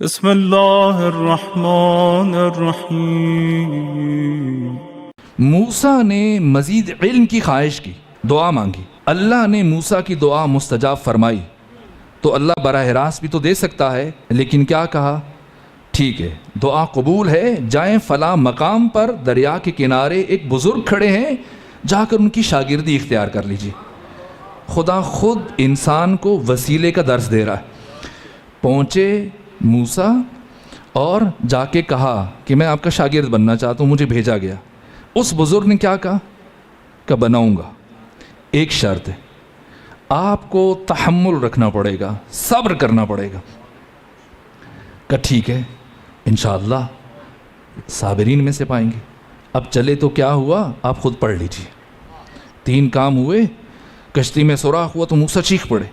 بسم اللہ الرحمن الرحیم۔ موسیٰ نے مزید علم کی خواہش کی، دعا مانگی، اللہ نے موسیٰ کی دعا مستجاب فرمائی۔ تو اللہ براہ راست بھی تو دے سکتا ہے، لیکن کیا کہا؟ ٹھیک ہے، دعا قبول ہے، جائیں فلاں مقام پر دریا کے کنارے ایک بزرگ کھڑے ہیں، جا کر ان کی شاگردی اختیار کر لیجیے۔ خدا خود انسان کو وسیلے کا درس دے رہا ہے۔ پہنچے موسیٰ اور جا کے کہا کہ میں آپ کا شاگرد بننا چاہتا ہوں، مجھے بھیجا گیا۔ اس بزرگ نے کیا کہا کہ بناؤں گا، ایک شرط ہے، آپ کو تحمل رکھنا پڑے گا، صبر کرنا پڑے گا۔ کہ ٹھیک ہے، انشاءاللہ صابرین میں سے پائیں گے۔ اب چلے تو کیا ہوا، آپ خود پڑھ لیجئے۔ 3 کام ہوئے، کشتی میں سوراخ ہوا تو موسیٰ چیخ پڑے،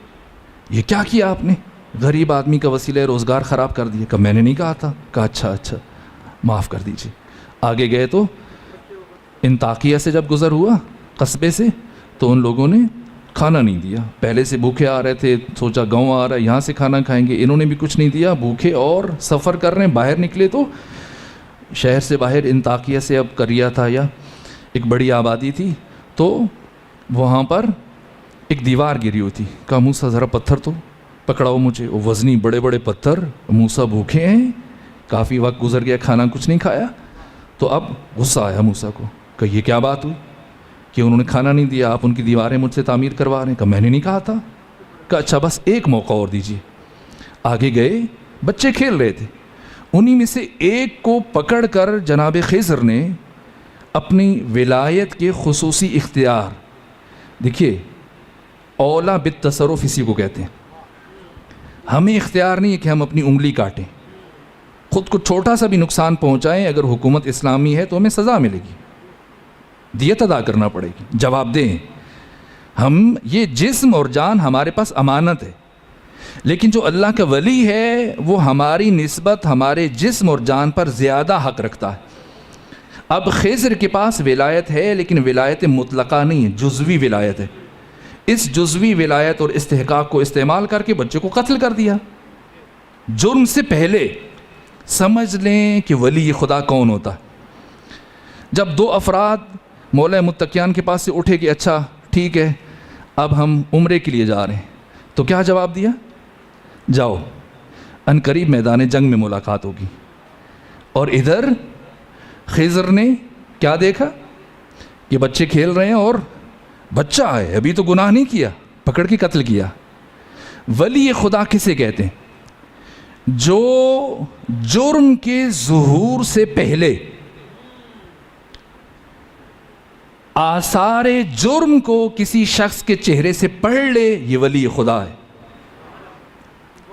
یہ کیا کیا آپ نے؟ غریب آدمی کا وسیلہ روزگار خراب کر دیا۔ کہ میں نے نہیں کہا تھا۔ کہا اچھا معاف کر دیجئے۔ آگے گئے تو انطاکیہ سے جب گزر ہوا قصبے سے، تو ان لوگوں نے کھانا نہیں دیا۔ پہلے سے بھوکے آ رہے تھے، سوچا گاؤں آ رہا ہے یہاں سے کھانا کھائیں گے، انہوں نے بھی کچھ نہیں دیا، بھوکے اور سفر کر رہے ہیں۔ باہر نکلے تو شہر سے باہر انطاکیہ سے اب قریہ تھا یا ایک بڑی آبادی تھی، تو وہاں پر ایک دیوار گری ہوئی تھی۔ کہا موسیٰ ذرا پتھر تو پکڑاؤ مجھے۔ وہ وزنی بڑے بڑے پتھر، موسیٰ بھوکے ہیں، کافی وقت گزر گیا، کھانا کچھ نہیں کھایا۔ تو اب غصہ آیا موسیٰ کو کہ یہ کیا بات ہوئی کہ انہوں نے کھانا نہیں دیا، آپ ان کی دیواریں مجھ سے تعمیر کروا رہے ہیں۔ کہ میں نے نہیں کہا تھا۔ کہ اچھا بس ایک موقع اور دیجیے۔ آگے گئے، بچے کھیل رہے تھے، انہی میں سے ایک کو پکڑ کر جناب خضر نے اپنی ولایت کے خصوصی اختیار، دیکھیے اولا بالتصرف اسی کو کہتے ہیں۔ ہمیں اختیار نہیں ہے کہ ہم اپنی انگلی کاٹیں، خود کو چھوٹا سا بھی نقصان پہنچائیں، اگر حکومت اسلامی ہے تو ہمیں سزا ملے گی، دیت ادا کرنا پڑے گی، جواب دیں۔ ہم یہ جسم اور جان ہمارے پاس امانت ہے، لیکن جو اللہ کا ولی ہے وہ ہماری نسبت ہمارے جسم اور جان پر زیادہ حق رکھتا ہے۔ اب خضر کے پاس ولایت ہے، لیکن ولایت مطلقہ نہیں ہے، جزوی ولایت ہے۔ اس جزوی ولایت اور استحقاق کو استعمال کر کے بچے کو قتل کر دیا۔ جرم سے پہلے سمجھ لیں کہ ولی خدا کون ہوتا ہے۔ جب 2 افراد مولا متقیان کے پاس سے اٹھے کہ اچھا ٹھیک ہے اب ہم عمرے کے لیے جا رہے ہیں، تو کیا جواب دیا؟ جاؤ، ان قریب میدان جنگ میں ملاقات ہوگی۔ اور ادھر خضر نے کیا دیکھا کہ بچے کھیل رہے ہیں اور بچہ ہے، ابھی تو گناہ نہیں کیا، پکڑ کے قتل کیا۔ ولی خدا کسے کہتے ہیں؟ جو جرم کے ظہور سے پہلے آثار جرم کو کسی شخص کے چہرے سے پڑھ لے، یہ ولی خدا ہے۔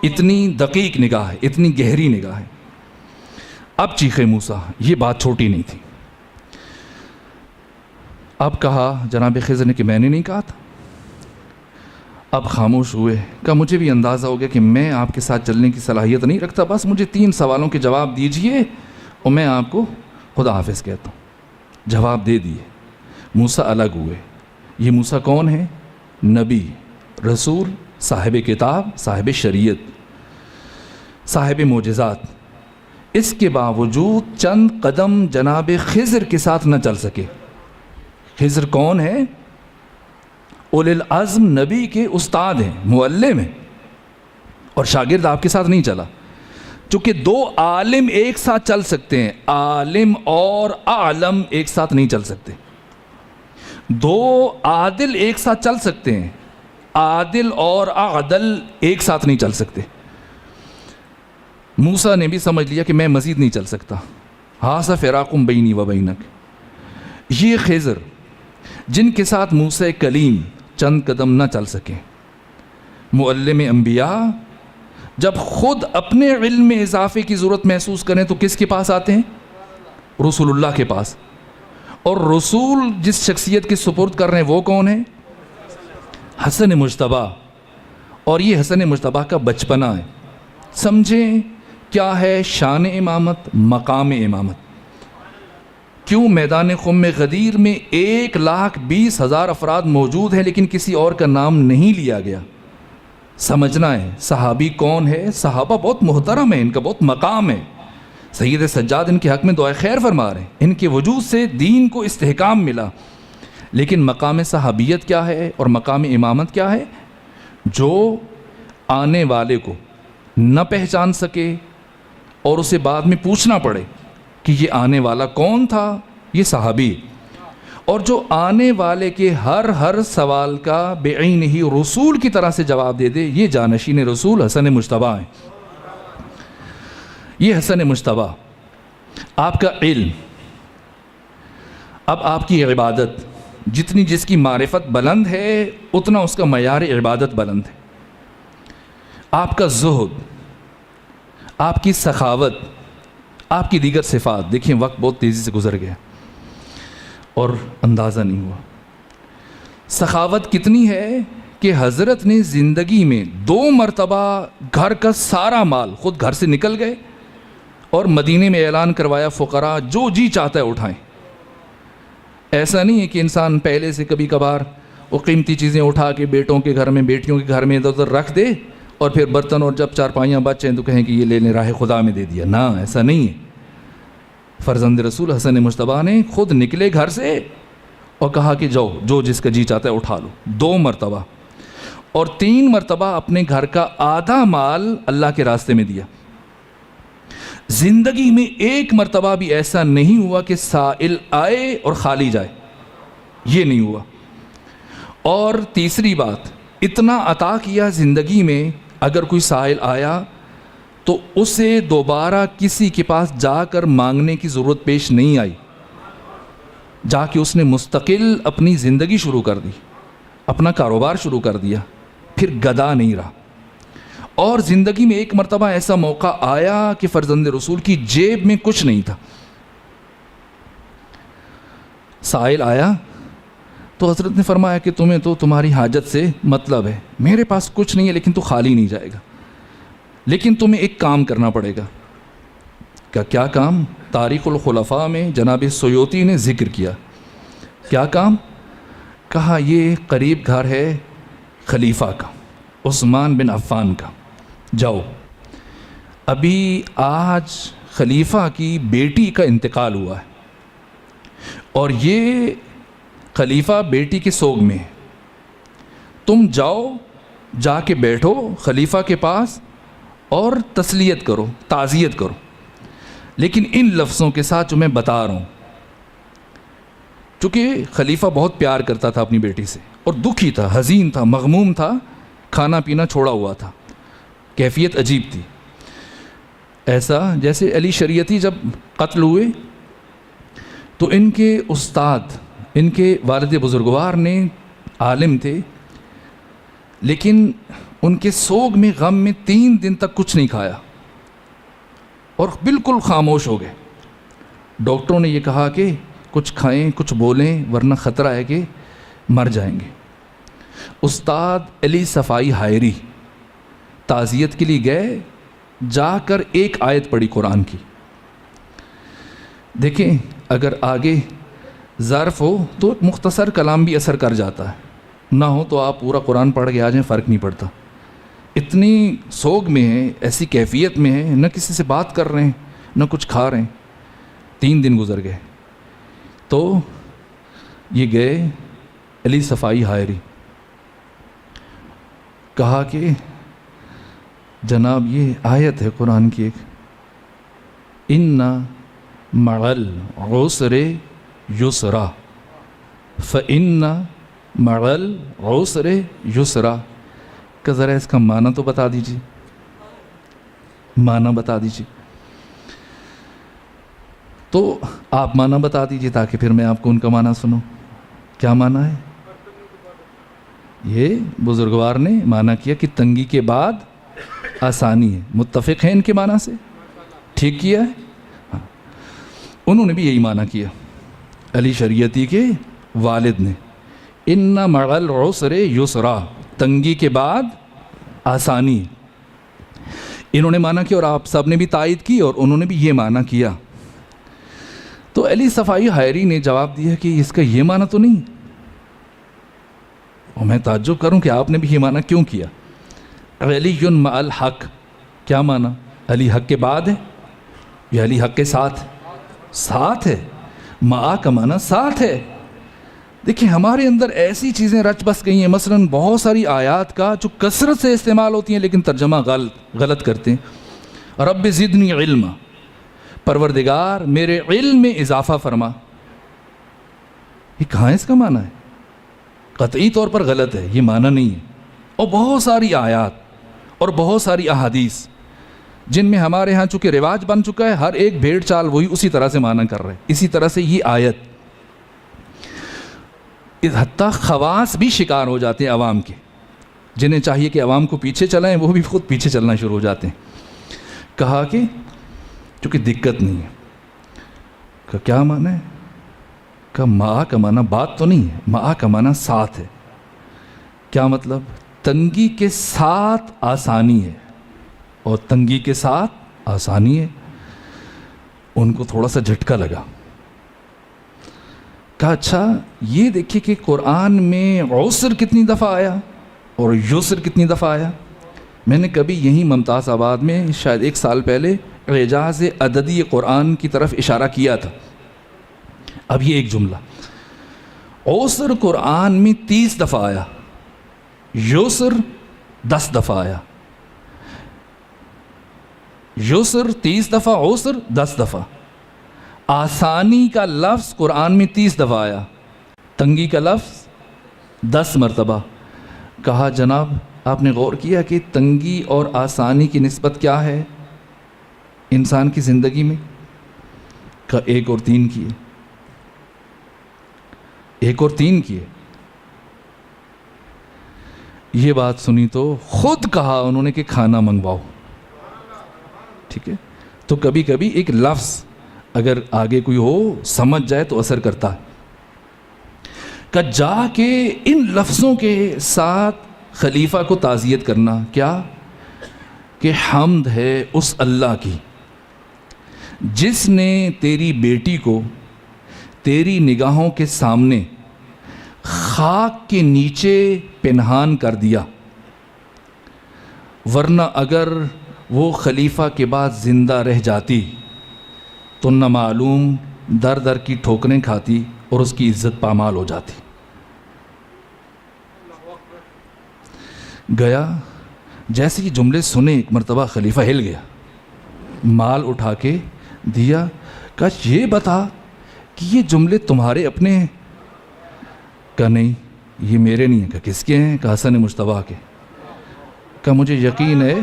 اتنی دقیق نگاہ ہے، اتنی گہری نگاہ ہے۔ اب چیخے موسیٰ، یہ بات چھوٹی نہیں تھی۔ اب کہا جناب خضر نے کہ میں نے نہیں کہا تھا۔ اب خاموش ہوئے۔ کہ مجھے بھی اندازہ ہو گیا کہ میں آپ کے ساتھ چلنے کی صلاحیت نہیں رکھتا، بس مجھے 3 سوالوں کے جواب دیجئے اور میں آپ کو خدا حافظ کہتا ہوں۔ جواب دے دیے۔ موسیٰ الگ ہوئے۔ یہ موسیٰ کون ہے؟ نبی، رسول، صاحب کتاب، صاحب شریعت، صاحب معجزات۔ اس کے باوجود چند قدم جناب خضر کے ساتھ نہ چل سکے۔ خضر کون ہے؟ اولی العزم نبی کے استاد ہیں، معلم ہیں، اور شاگرد آپ کے ساتھ نہیں چلا۔ چونکہ 2 عالم ایک ساتھ چل سکتے ہیں، عالم اور عالم ایک ساتھ نہیں چل سکتے۔ 2 عادل ایک ساتھ چل سکتے ہیں، عادل اور عادل ایک ساتھ نہیں چل سکتے۔ موسیٰ نے بھی سمجھ لیا کہ میں مزید نہیں چل سکتا، ھذا فراق بینی و بینک۔ یہ خضر جن کے ساتھ موسیٰ کلیم چند قدم نہ چل سکے، معلم انبیاء، جب خود اپنے علم میں اضافے کی ضرورت محسوس کریں تو کس کے پاس آتے ہیں؟ رسول اللہ کے پاس۔ اور رسول جس شخصیت کے سپرد کر رہے ہیں وہ کون ہے؟ حسن مجتبیٰ۔ اور یہ حسن مجتبیٰ کا بچپنا ہے۔ سمجھیں کیا ہے شان امامت، مقام امامت۔ کیوں میدان خم غدیر میں 1,20,000 افراد موجود ہیں لیکن کسی اور کا نام نہیں لیا گیا؟ سمجھنا ہے صحابی کون ہے. صحابہ بہت محترم ہیں, ان کا بہت مقام ہے. سید سجاد ان کے حق میں دعائے خیر فرما رہے ہیں, ان کے وجود سے دین کو استحکام ملا. لیکن مقام صحابیت کیا ہے اور مقام امامت کیا ہے؟ جو آنے والے کو نہ پہچان سکے اور اسے بعد میں پوچھنا پڑے کہ یہ آنے والا کون تھا, یہ صحابی. اور جو آنے والے کے ہر سوال کا بعینہ ہی رسول کی طرح سے جواب دے دے, یہ جانشین رسول حسن مجتبیٰ ہیں. یہ حسن مجتبیٰ. آپ کا علم, اب آپ کی عبادت, جتنی جس کی معرفت بلند ہے اتنا اس کا معیار عبادت بلند ہے. آپ کا زہد, آپ کی سخاوت, آپ کی دیگر صفات. دیکھیں وقت بہت تیزی سے گزر گیا اور اندازہ نہیں ہوا. سخاوت کتنی ہے کہ حضرت نے زندگی میں 2 مرتبہ گھر کا سارا مال خود گھر سے نکل گئے اور مدینے میں اعلان کروایا فقراء جو جی چاہتا ہے اٹھائیں. ایسا نہیں ہے کہ انسان پہلے سے کبھی کبھار وہ قیمتی چیزیں اٹھا کے بیٹوں کے گھر میں بیٹیوں کے گھر میں ادھر ادھر رکھ دے اور پھر برتن اور جب چارپائیاں بچیں تو کہیں کہ یہ لے لیں راہ خدا میں دے دیا. نہ, ایسا نہیں ہے. فرزند رسول حسن مجتبیٰ نے خود نکلے گھر سے اور کہا کہ جاؤ جو جس کا جی چاہتا ہے اٹھا لو. 2 مرتبہ. اور 3 مرتبہ اپنے گھر کا آدھا مال اللہ کے راستے میں دیا. زندگی میں 1 مرتبہ بھی ایسا نہیں ہوا کہ سائل آئے اور خالی جائے, یہ نہیں ہوا. اور تیسری بات, اتنا عطا کیا زندگی میں, اگر کوئی سائل آیا تو اسے دوبارہ کسی کے پاس جا کر مانگنے کی ضرورت پیش نہیں آئی. جا کے اس نے مستقل اپنی زندگی شروع کر دی, اپنا کاروبار شروع کر دیا, پھر گدا نہیں رہا. اور زندگی میں 1 مرتبہ ایسا موقع آیا کہ فرزند رسول کی جیب میں کچھ نہیں تھا. سائل آیا تو حضرت نے فرمایا کہ تمہیں تو تمہاری حاجت سے مطلب ہے, میرے پاس کچھ نہیں ہے لیکن تو خالی نہیں جائے گا, لیکن تمہیں ایک کام کرنا پڑے گا. کیا کام؟ تاریخ الخلفاء میں جناب سیوطی نے ذکر کیا. کیا کام؟ کہا یہ قریب گھر ہے خلیفہ کا, عثمان بن عفان کا. جاؤ, ابھی آج خلیفہ کی بیٹی کا انتقال ہوا ہے اور یہ خلیفہ بیٹی کے سوگ میں ہے. تم جاؤ, جا کے بیٹھو خلیفہ کے پاس اور تسلیت کرو, تعزیت کرو, لیکن ان لفظوں کے ساتھ جو میں بتا رہا ہوں. چونکہ خلیفہ بہت پیار کرتا تھا اپنی بیٹی سے اور دکھی تھا, حزین تھا, مغموم تھا, کھانا پینا چھوڑا ہوا تھا, کیفیت عجیب تھی. ایسا جیسے علی شریعتی جب قتل ہوئے تو ان کے استاد, ان کے والد بزرگوار نے عالم تھے, لیکن ان کے سوگ میں غم میں 3 دن تک کچھ نہیں کھایا اور بالکل خاموش ہو گئے. ڈاکٹروں نے یہ کہا کہ کچھ کھائیں, کچھ بولیں, ورنہ خطرہ ہے کہ مر جائیں گے. استاد علی صفائی حائری تعزیت کے لیے گئے, جا کر 1 آیت پڑھی قرآن کی. دیکھیں اگر آگے ظرف ہو تو مختصر کلام بھی اثر کر جاتا ہے, نہ ہو تو آپ پورا قرآن پڑھ کے آ جائیں, فرق نہیں پڑتا. اتنی سوگ میں ہیں, ایسی کیفیت میں ہیں, نہ کسی سے بات کر رہے ہیں, نہ کچھ کھا رہے ہیں. 3 دن گزر گئے تو یہ گئے علی صفائی حائری. کہا کہ جناب یہ آیت ہے قرآن کی ایک, اِنَّ مَعَ الْعُسْرِ یسرا فَإِنَّ مَعَ الْعُسْرِ یسرا. کہ ذرا اس کا معنی تو بتا دیجیے, معنی بتا دیجیے. تو آپ معنی بتا دیجیے تاکہ پھر میں آپ کو ان کا معنی سنوں. کیا معنی ہے؟ یہ بزرگوار نے معنی کیا کہ تنگی کے بعد آسانی ہے. متفق ہیں ان کے معنی سے؟ ٹھیک کیا ہے. ہاں, انہوں نے بھی یہی معنی کیا, علی شریعتی کے والد نے. اِنَّ مَعَ الْعُسْرِ یسرا, تنگی کے بعد آسانی. انہوں نے معنی کیا اور آپ سب نے بھی تائید کی اور انہوں نے بھی یہ معنی کیا. تو علی صفائی حائری نے جواب دیا کہ اس کا یہ معنی تو نہیں. اور میں تعجب کروں کہ آپ نے بھی یہ معنی کیوں کیا. علی مع الحق، کیا معنی؟ علی حق کے بعد ہے یا علی حق کے ساتھ؟ ساتھ ہے. مع کا معنی ساتھ ہے. دیکھیں ہمارے اندر ایسی چیزیں رچ بس گئی ہیں، مثلا بہت ساری آیات کا جو کثرت سے استعمال ہوتی ہیں لیکن ترجمہ غلط کرتے ہیں. رب زدنی علما، پروردگار میرے علم میں اضافہ فرما. یہ کہاں اس کا معنی ہے؟ قطعی طور پر غلط ہے، یہ معنی نہیں ہے. اور بہت ساری آیات اور بہت ساری احادیث جن میں ہمارے ہاں چونکہ رواج بن چکا ہے، ہر ایک بھیڑ چال وہی اسی طرح سے معنی کر رہے ہیں. اسی طرح سے یہ آیت، حتیٰ خواص بھی شکار ہو جاتے ہیں عوام کے، جنہیں چاہیے کہ عوام کو پیچھے چلائیں وہ بھی خود پیچھے چلنا شروع ہو جاتے ہیں. کہا کہ چونکہ دقت نہیں ہے. کہ کیا معنی ہے؟ کہ مع کا معنی بات تو نہیں ہے، مع کا معنی ساتھ ہے. کیا مطلب؟ تنگی کے ساتھ آسانی ہے اور تنگی کے ساتھ آسانی ہے. ان کو تھوڑا سا جھٹکا لگا. کہا اچھا یہ دیکھیے کہ قرآن میں عسر کتنی دفعہ آیا اور یسر کتنی دفعہ آیا. میں نے کبھی یہیں ممتاز آباد میں شاید 1 سال پہلے اعجاز عددی قرآن کی طرف اشارہ کیا تھا. اب یہ ایک جملہ، عسر قرآن میں 30 دفعہ آیا، یسر 10 دفعہ آیا. یسر 30 دفعہ، عسر 10 دفعہ. آسانی کا لفظ قرآن میں 30 دفعہ آیا، تنگی کا لفظ 10 مرتبہ. کہا جناب آپ نے غور کیا کہ تنگی اور آسانی کی نسبت کیا ہے انسان کی زندگی میں؟ کہا 1 اور 3 کی ہے. 1 اور 3 کی ہے. یہ بات سنی تو خود کہا انہوں نے کہ کھانا منگواؤ. ٹھیک ہے، تو کبھی کبھی ایک لفظ اگر آگے کوئی ہو سمجھ جائے تو اثر کرتا ہے. کہ جا کے ان لفظوں کے ساتھ خلیفہ کو تعزیت کرنا. کیا؟ کہ حمد ہے اس اللہ کی جس نے تیری بیٹی کو تیری نگاہوں کے سامنے خاک کے نیچے پنہان کر دیا، ورنہ اگر وہ خلیفہ کے بعد زندہ رہ جاتی تو نہ معلوم در در کی ٹھوکریں کھاتی اور اس کی عزت پامال ہو جاتی. گیا جیسے یہ جملے سنے ایک مرتبہ خلیفہ ہل گیا، مال اٹھا کے دیا. کہا یہ بتا کہ یہ جملے تمہارے اپنے ہیں؟ کہا نہیں یہ میرے نہیں ہیں. کہا کس کے ہیں؟ کہا حسن مجتبیٰ کے. کہا مجھے یقین ہے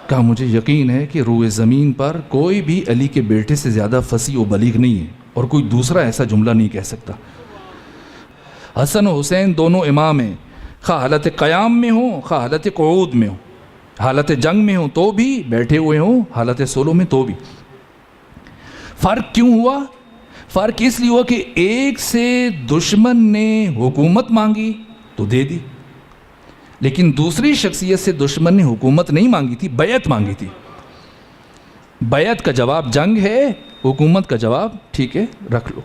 کہا مجھے یقین ہے کہ روئے زمین پر کوئی بھی علی کے بیٹے سے زیادہ فصیح و بلیغ نہیں ہے اور کوئی دوسرا ایسا جملہ نہیں کہہ سکتا. حسن و حسین دونوں امام ہیں، خواہ حالت قیام میں ہوں خواہ حالت قعود میں ہوں، حالت جنگ میں ہوں تو بھی، بیٹھے ہوئے ہوں حالت سولو میں تو بھی. فرق کیوں ہوا؟ فرق اس لیے ہوا کہ ایک سے دشمن نے حکومت مانگی تو دے دی، لیکن دوسری شخصیت سے دشمن نے حکومت نہیں مانگی تھی، بیعت مانگی تھی. بیعت کا جواب جنگ ہے، حکومت کا جواب ٹھیک ہے رکھ لو.